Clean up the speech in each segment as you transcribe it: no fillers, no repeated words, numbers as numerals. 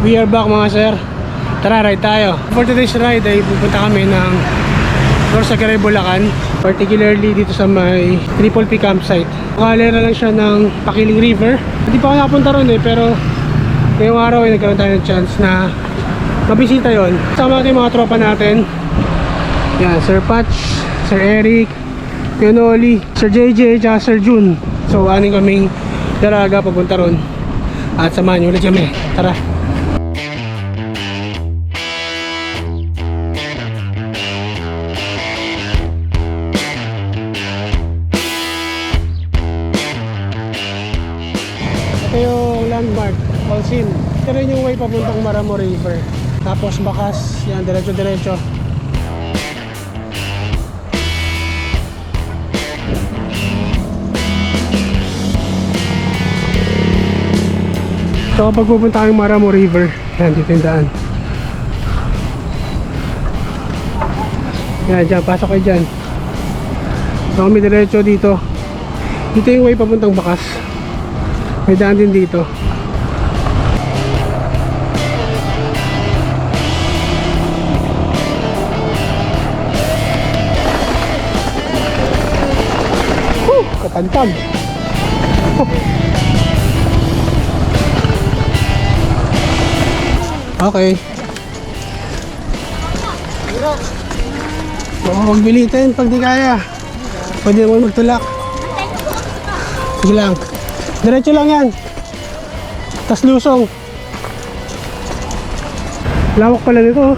We are back mga sir. Tara, ride tayo. For today's ride ay pupunta kami ng Rosario, Bulacan. Particularly dito sa may Triple P campsite. Makalera lang siya ng Pakiling River. Hindi pa ako nakapunta ron pero ngayong araw ay nagkaroon tayo ng chance na mabisita yon. Sama natin yung mga tropa natin. Yan, Sir Patch, Sir Eric, Pionoli, Sir JJ, at Sir Jun. So aning kaming daraga papunta ron. At samahan nyo ulit kami. Tara. Ito yung landmark, Olsim. Ito rin yung way papuntang Maramo River. Tapos bakas, yan, diretso-diretso. So kapag pupunta kayong Maramo River, yan, dito yung daan. Yan, dyan, pasok kayo dyan. So kami diretso dito. Dito yung way papuntang bakas. May daan din dito. Katantag. Okay. Huwag bilitin pag di kaya. Pwede naman magtulak. Sige lang. Diretso lang yan. Tas lusong. Lawak pala nito.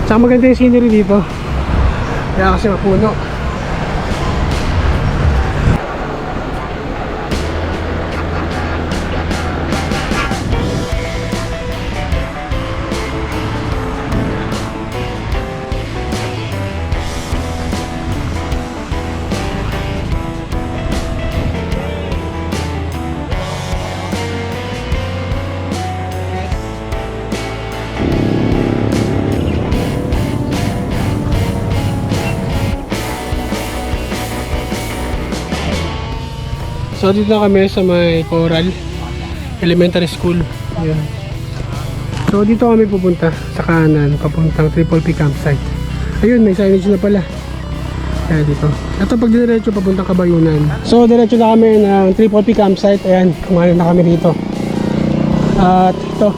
Tsaka maganda yung scenery dito. Kaya kasi mapuno. So dito na kami sa may Coral Elementary School. Ayan. So dito kami pupunta sa kanan, papuntang Triple P campsite. Ayun, may signage na pala. Kaya dito. Ito pag diretso papuntang Kabayunan. So diretso na kami ng Triple P campsite. Ayan, kumain na kami dito. At ito,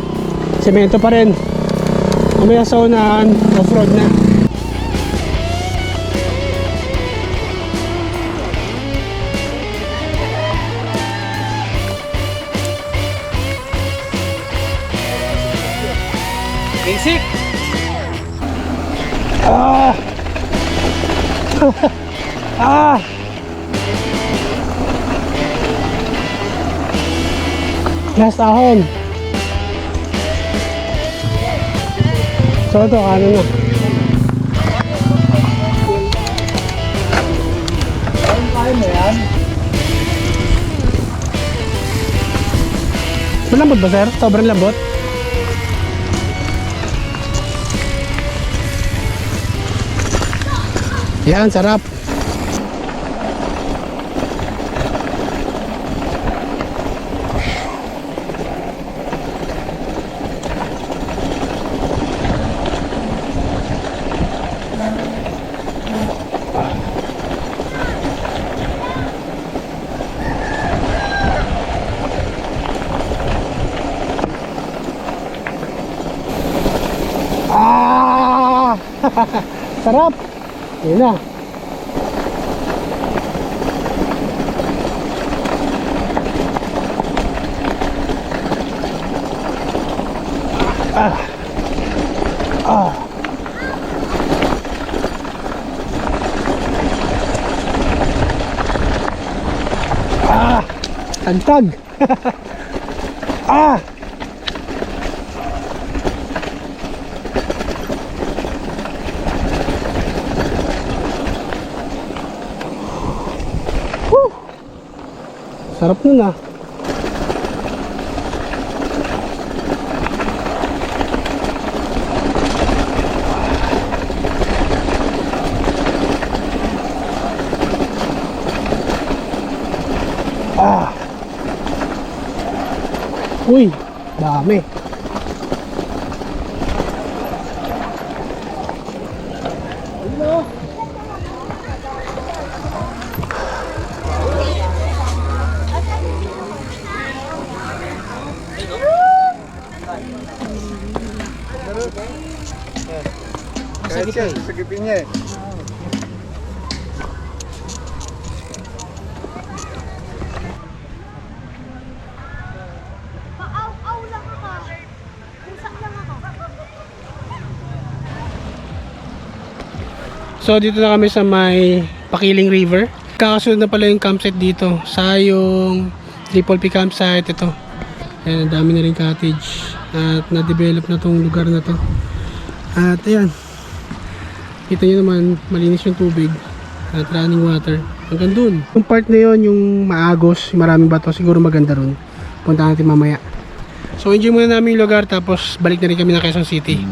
semento pa rin. Mamaya sa unahan, off-road na. Basic. Last ahon. So ito, ano na. Malambot ba sir? Sobrang lambot? Yan, sarap. Sarap. Yun na. Tantag. Sarap nun ah. Uy, dami. sagip eh. Sagipin niya eh. Paaw-aw lang ako. Pusak lang ako. So dito na kami sa may Pakiling River. Kakasunod na pala yung campsite dito. Sayong Triple P campsite ito. Ayan, ang dami na rin cottage. At na-develop na tong lugar na to. At ayan. Kita nyo naman, malinis yung tubig. At running water. Hanggang dun. Yung part na yun, yung maagos, yung maraming bato, siguro maganda ron. Punta natin mamaya. So enjoy muna namin yung lugar, tapos balik na rin kami ng Quezon City.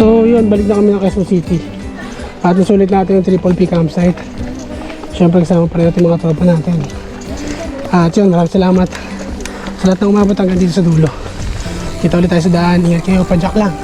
So yun, balik na kami ng Quezon City. At nasulit natin yung Triple P campsite. Siyempre kasama pa rin natin mga tropa natin. At yun, maraming salamat sa lahat ng umabot hanggang dito sa dulo. Kita ulit tayo sa daan. Ingat kayo, padyak lang.